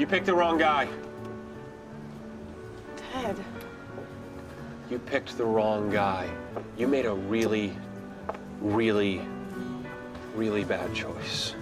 You picked the wrong guy. Ted. You picked the wrong guy. You made a really, really, really bad choice.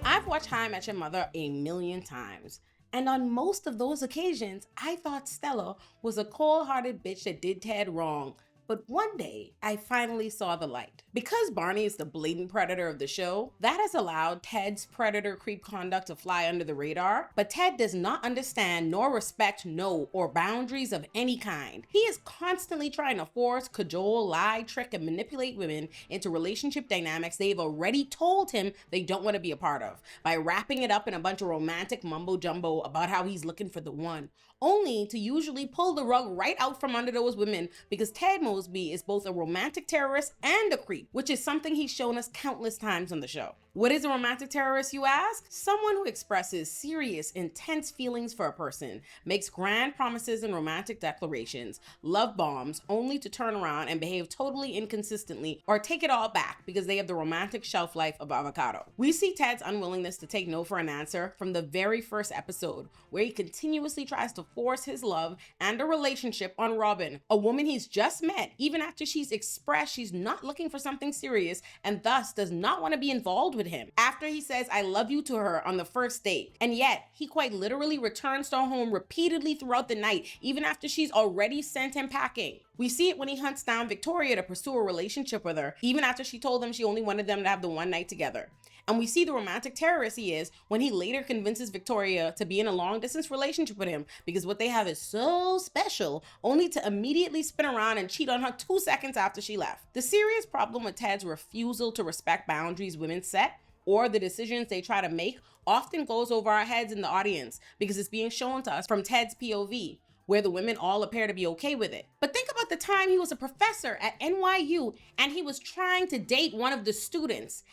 I've watched How I Met Your Mother a million times, and on most of those occasions, I thought Stella was a cold-hearted bitch that did Ted wrong. But one day, I finally saw the light. Because Barney is the blatant predator of the show, that has allowed Ted's predator creep conduct to fly under the radar, but Ted does not understand nor respect or boundaries of any kind. He is constantly trying to force, cajole, lie, trick, and manipulate women into relationship dynamics they've already told him they don't want to be a part of, by wrapping it up in a bunch of romantic mumbo-jumbo about how he's looking for the one, only to usually pull the rug right out from under those women because Ted Mosby is both a romantic terrorist and a creep, which is something he's shown us countless times on the show. What is a romantic terrorist, you ask? Someone who expresses serious, intense feelings for a person, makes grand promises and romantic declarations, love bombs, only to turn around and behave totally inconsistently or take it all back because they have the romantic shelf life of avocado. We see Ted's unwillingness to take no for an answer from the very first episode, where he continuously tries to force his love and a relationship on Robin, a woman he's just met, even after she's expressed she's not looking for something serious and thus does not want to be involved with him. After he says I love you to her on the first date, and yet he quite literally returns to her home repeatedly throughout the night, even after she's already sent him packing. We see it when he hunts down Victoria to pursue a relationship with her, even after she told him she only wanted them to have the one night together. And we see the romantic terrorist he is when he later convinces Victoria to be in a long-distance relationship with him because what they have is so special, only to immediately spin around and cheat on her 2 seconds after she left. The serious problem with Ted's refusal to respect boundaries women set, or the decisions they try to make, often goes over our heads in the audience because it's being shown to us from Ted's POV, where the women all appear to be okay with it. But think about the time he was a professor at NYU and he was trying to date one of the students.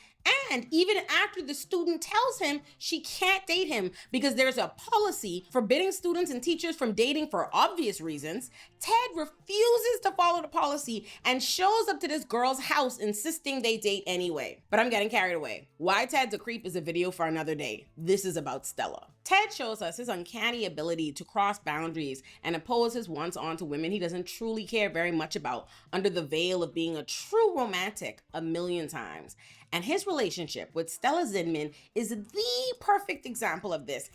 And even after the student tells him she can't date him because there's a policy forbidding students and teachers from dating for obvious reasons, Ted refuses to follow the policy and shows up to this girl's house insisting they date anyway. But I'm getting carried away. Why Ted's a creep is a video for another day. This is about Stella. Ted shows us his uncanny ability to cross boundaries and impose his wants onto women he doesn't truly care very much about under the veil of being a true romantic a million times. And his relationship with Stella Zinman is the perfect example of this.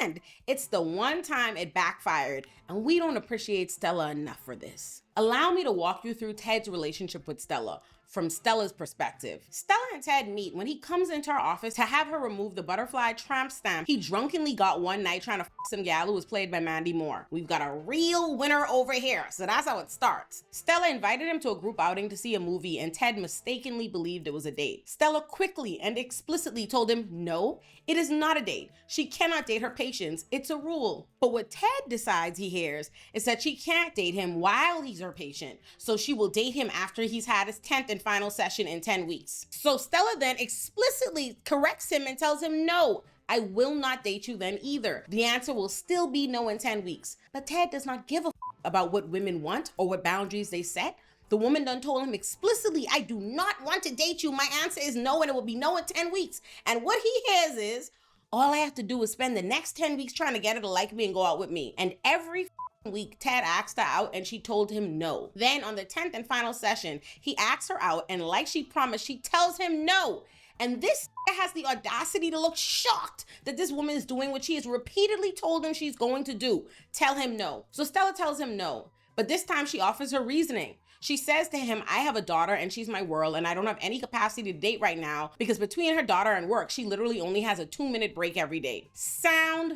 And it's the one time it backfired, and we don't appreciate Stella enough for this. Allow me to walk you through Ted's relationship with Stella from Stella's perspective. Stella and Ted meet when he comes into her office to have her remove the butterfly tramp stamp he drunkenly got one night trying to f some gal who was played by Mandy Moore. We've got a real winner over here, so that's how it starts. Stella invited him to a group outing to see a movie, and Ted mistakenly believed it was a date. Stella quickly and explicitly told him, no, it is not a date. She cannot date her patients. It's a rule. But what Ted decides he hears is that she can't date him while he's her patient, so she will date him after he's had his 10th and final session in 10 weeks. So Stella then explicitly corrects him and tells him, no, I will not date you then either. The answer will still be no in 10 weeks. But Ted does not give a about what women want or what boundaries they set. The woman done told him explicitly, I do not want to date you. My answer is no, and it will be no in 10 weeks. And what he hears is, all I have to do is spend the next 10 weeks trying to get her to like me and go out with me. And every week, Ted asked her out and she told him no. Then on the 10th and final session, he asks her out, and like she promised, she tells him no. And this has the audacity to look shocked that this woman is doing what she has repeatedly told him she's going to do. Tell him no. So Stella tells him no, but this time she offers her reasoning. She says to him, I have a daughter and she's my world, and I don't have any capacity to date right now because between her daughter and work, she literally only has a 2-minute break every day. Sound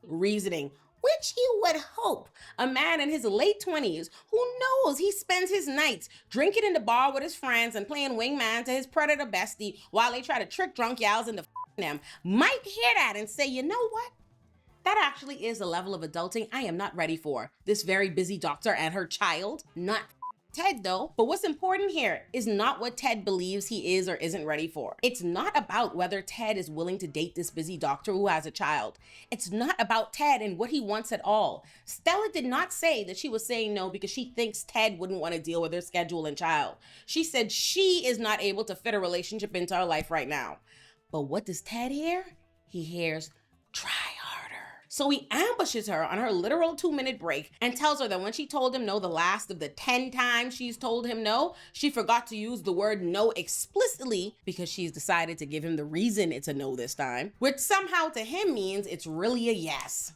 reasoning, which you would hope a man in his late 20s who knows he spends his nights drinking in the bar with his friends and playing wingman to his predator bestie while they try to trick drunk yals into them might hear that and say, you know what? That actually is a level of adulting I am not ready for. This very busy doctor and her child, not Ted though. But what's important here is not what Ted believes he is or isn't ready for. It's not about whether Ted is willing to date this busy doctor who has a child. It's not about Ted and what he wants at all. Stella did not say that she was saying no because she thinks Ted wouldn't want to deal with her schedule and child. She said she is not able to fit a relationship into her life right now. But what does Ted hear? He hears, try harder. So he ambushes her on her literal 2-minute break and tells her that when she told him no the last of the 10 times she's told him no, she forgot to use the word no explicitly because she's decided to give him the reason it's a no this time, which somehow to him means it's really a yes.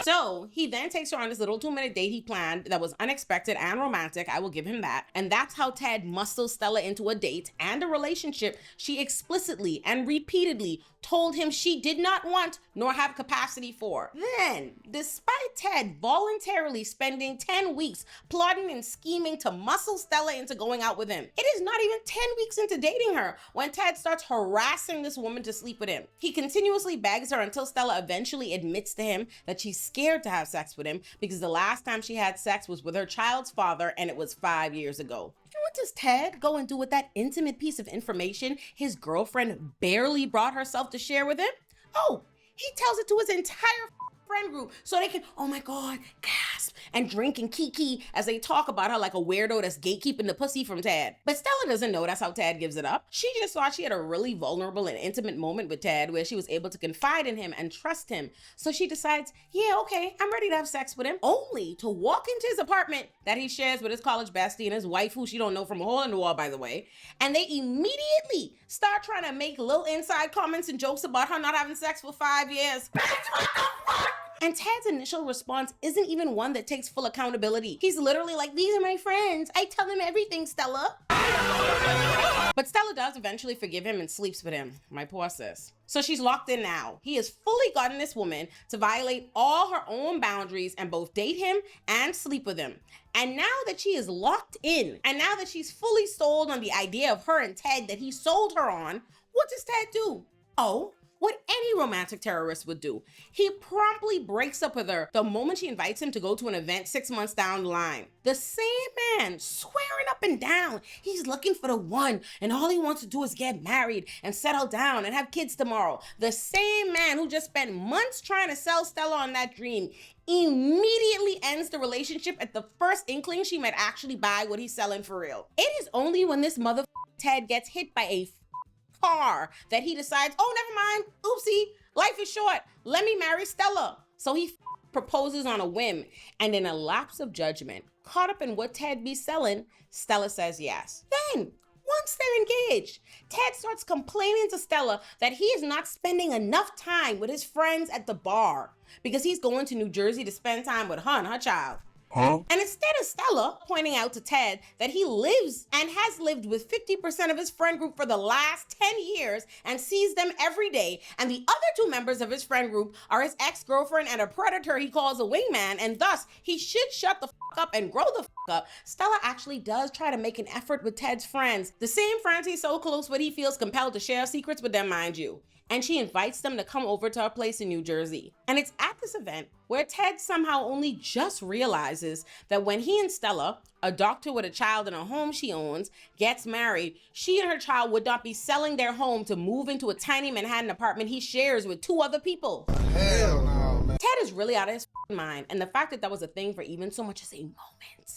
So he then takes her on this little 2-minute date he planned that was unexpected and romantic, I will give him that. And that's how Ted muscles Stella into a date and a relationship she explicitly and repeatedly told him she did not want nor have capacity for. Then, despite Ted voluntarily spending 10 weeks plotting and scheming to muscle Stella into going out with him, it is not even 10 weeks into dating her when Ted starts harassing this woman to sleep with him. He continuously begs her until Stella eventually admits to him that she's scared to have sex with him because the last time she had sex was with her child's father and it was 5 years ago. What does Ted go and do with that intimate piece of information his girlfriend barely brought herself to share with him? Oh, he tells it to his entire friend group so they can, oh my God, gasp, and drink and kiki as they talk about her like a weirdo that's gatekeeping the pussy from Ted. But Stella doesn't know that's how Ted gives it up. She just thought she had a really vulnerable and intimate moment with Ted where she was able to confide in him and trust him. So she decides, yeah, okay, I'm ready to have sex with him, only to walk into his apartment that he shares with his college bestie and his wife, who she don't know from a hole in the wall, by the way. And they immediately start trying to make little inside comments and jokes about her not having sex for 5 years. And Ted's initial response isn't even one that takes full accountability. He's literally like, these are my friends. I tell them everything, Stella. But Stella does eventually forgive him and sleeps with him. My poor sis. So she's locked in now. He has fully gotten this woman to violate all her own boundaries and both date him and sleep with him. And now that she is locked in, and now that she's fully sold on the idea of her and Ted that he sold her on, what does Ted do? Oh, what any romantic terrorist would do. He promptly breaks up with her the moment she invites him to go to an event 6 months down the line. The same man swearing up and down he's looking for the one and all he wants to do is get married and settle down and have kids tomorrow. The same man who just spent months trying to sell Stella on that dream immediately ends the relationship at the first inkling she might actually buy what he's selling for real. It is only when this mother Ted gets hit by a car that he decides, oh, never mind, oopsie, life is short, let me marry Stella. So he proposes on a whim, and in a lapse of judgment, caught up in what Ted be selling, Stella says yes. Then, once they're engaged, Ted starts complaining to Stella that he is not spending enough time with his friends at the bar because he's going to New Jersey to spend time with her and her child. Huh? And instead of Stella pointing out to Ted that he lives and has lived with 50% of his friend group for the last 10 years and sees them every day, and the other 2 members of his friend group are his ex-girlfriend and a predator he calls a wingman, and thus he should shut the up and grow the up, Stella actually does try to make an effort with Ted's friends, the same friends he's so close with he feels compelled to share secrets with them, mind you. And she invites them to come over to her place in New Jersey. And it's at this event where Ted somehow only just realizes that when he and Stella, a doctor with a child in a home she owns, gets married, she and her child would not be selling their home to move into a tiny Manhattan apartment he shares with 2 other people. Hell no, man. Ted is really out of his mind, and the fact that that was a thing for even so much as a moment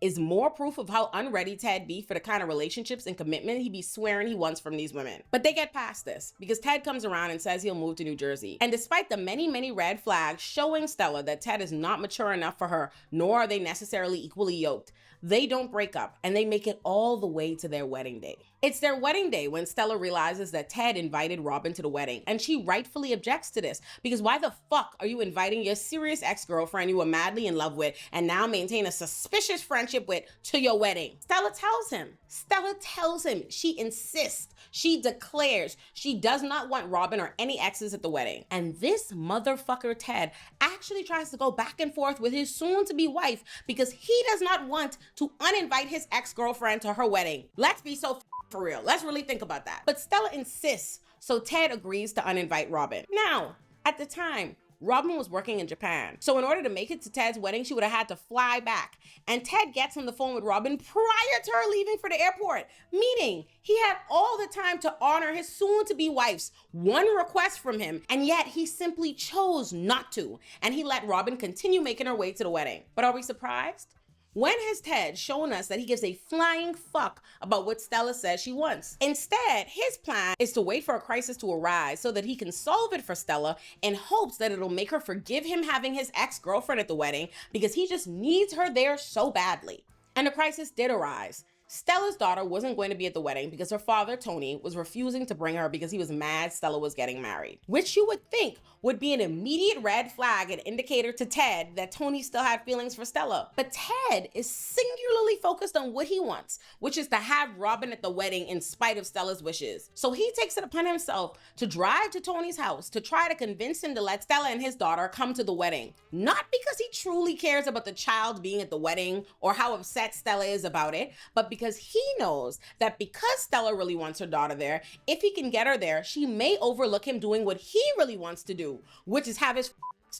is more proof of how unready Ted be for the kind of relationships and commitment he be swearing he wants from these women. But they get past this because Ted comes around and says he'll move to New Jersey. And despite the many red flags showing Stella that Ted is not mature enough for her, nor are they necessarily equally yoked, they don't break up and they make it all the way to their wedding day. It's their wedding day when Stella realizes that Ted invited Robin to the wedding, and she rightfully objects to this because why the fuck are you inviting your serious ex-girlfriend you were madly in love with and now maintain a suspicious friendship with to your wedding? Stella tells him, she insists, she declares she does not want Robin or any exes at the wedding. And this motherfucker Ted actually tries to go back and forth with his soon-to-be wife because he does not want to uninvite his ex-girlfriend to her wedding. Let's be so for real. Let's really think about that. But Stella insists, so Ted agrees to uninvite Robin. Now, at the time, Robin was working in Japan. So in order to make it to Ted's wedding, she would have had to fly back. And Ted gets on the phone with Robin prior to her leaving for the airport, meaning he had all the time to honor his soon-to-be wife's one request from him, and yet he simply chose not to, and he let Robin continue making her way to the wedding. But are we surprised? When has Ted shown us that he gives a flying fuck about what Stella says she wants? Instead, his plan is to wait for a crisis to arise so that he can solve it for Stella in hopes that it'll make her forgive him having his ex-girlfriend at the wedding because he just needs her there so badly. And the crisis did arise. Stella's daughter wasn't going to be at the wedding because her father, Tony, was refusing to bring her because he was mad Stella was getting married, which you would think would be an immediate red flag and indicator to Ted that Tony still had feelings for Stella. But Ted is singularly focused on what he wants, which is to have Robin at the wedding in spite of Stella's wishes. So he takes it upon himself to drive to Tony's house to try to convince him to let Stella and his daughter come to the wedding. Not because he truly cares about the child being at the wedding or how upset Stella is about it, but because he knows that because Stella really wants her daughter there, if he can get her there, she may overlook him doing what he really wants to do, which is have his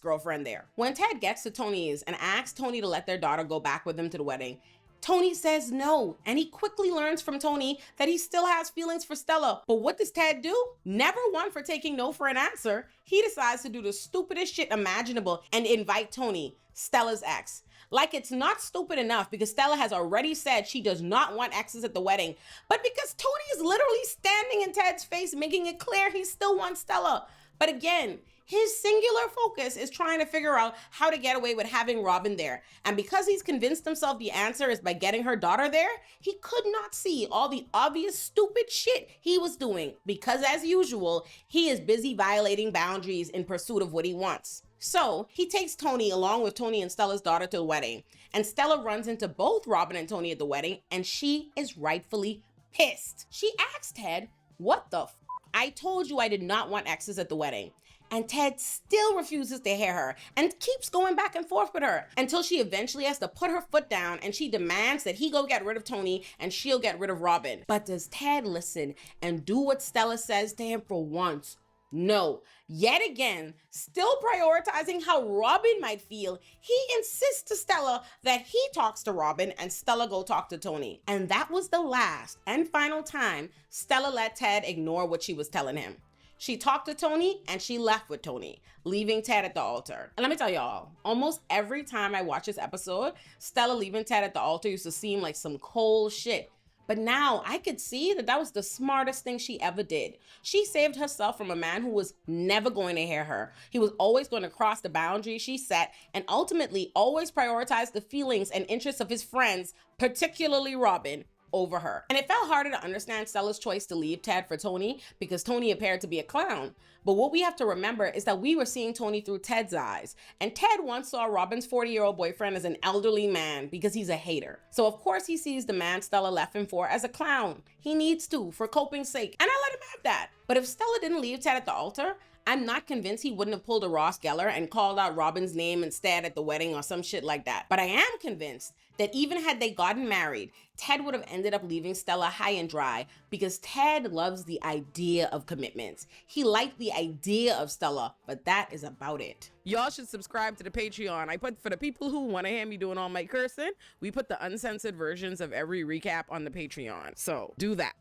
girlfriend there. When Ted gets to Tony's and asks Tony to let their daughter go back with him to the wedding, Tony says no, and he quickly learns from Tony that he still has feelings for Stella. But what does Ted do? Never one for taking no for an answer. He decides to do the stupidest shit imaginable and invite Tony, Stella's ex. Like it's not stupid enough because Stella has already said she does not want exes at the wedding, but because Tony is literally standing in Ted's face making it clear he still wants Stella. But again, his singular focus is trying to figure out how to get away with having Robin there. And because he's convinced himself the answer is by getting her daughter there, he could not see all the obvious stupid shit he was doing because, as usual, he is busy violating boundaries in pursuit of what he wants. So he takes Tony along with Tony and Stella's daughter to the wedding, and Stella runs into both Robin and Tony at the wedding, and she is rightfully pissed. She asks Ted, "What the f? I told you I did not want exes at the wedding." And Ted still refuses to hear her and keeps going back and forth with her until she eventually has to put her foot down and she demands that he go get rid of Tony and she'll get rid of Robin. But does Ted listen and do what Stella says to him for once? No. Yet again, still prioritizing how Robin might feel, he insists to Stella that he talks to Robin and Stella go talk to Tony. And that was the last and final time Stella let Ted ignore what she was telling him. She talked to Tony and she left with Tony, leaving Ted at the altar. And let me tell y'all, almost every time I watch this episode, Stella leaving Ted at the altar used to seem like some cold shit. But now I could see that was the smartest thing she ever did. She saved herself from a man who was never going to hear her. He was always going to cross the boundary she set and ultimately always prioritize the feelings and interests of his friends, particularly Robin, over her. And it felt harder to understand Stella's choice to leave Ted for Tony because Tony appeared to be a clown. But what we have to remember is that we were seeing Tony through Ted's eyes. And Ted once saw Robin's 40-year-old boyfriend as an elderly man because he's a hater. So of course he sees the man Stella left him for as a clown. He needs to, for coping's sake. And I let him have that. But if Stella didn't leave Ted at the altar, I'm not convinced he wouldn't have pulled a Ross Geller and called out Robin's name instead at the wedding or some shit like that. But I am convinced that even had they gotten married, Ted would have ended up leaving Stella high and dry because Ted loves the idea of commitments. He liked the idea of Stella, but that is about it. Y'all should subscribe to the Patreon. I put, for the people who want to hear me doing all my cursing, we put the uncensored versions of every recap on the Patreon. So do that.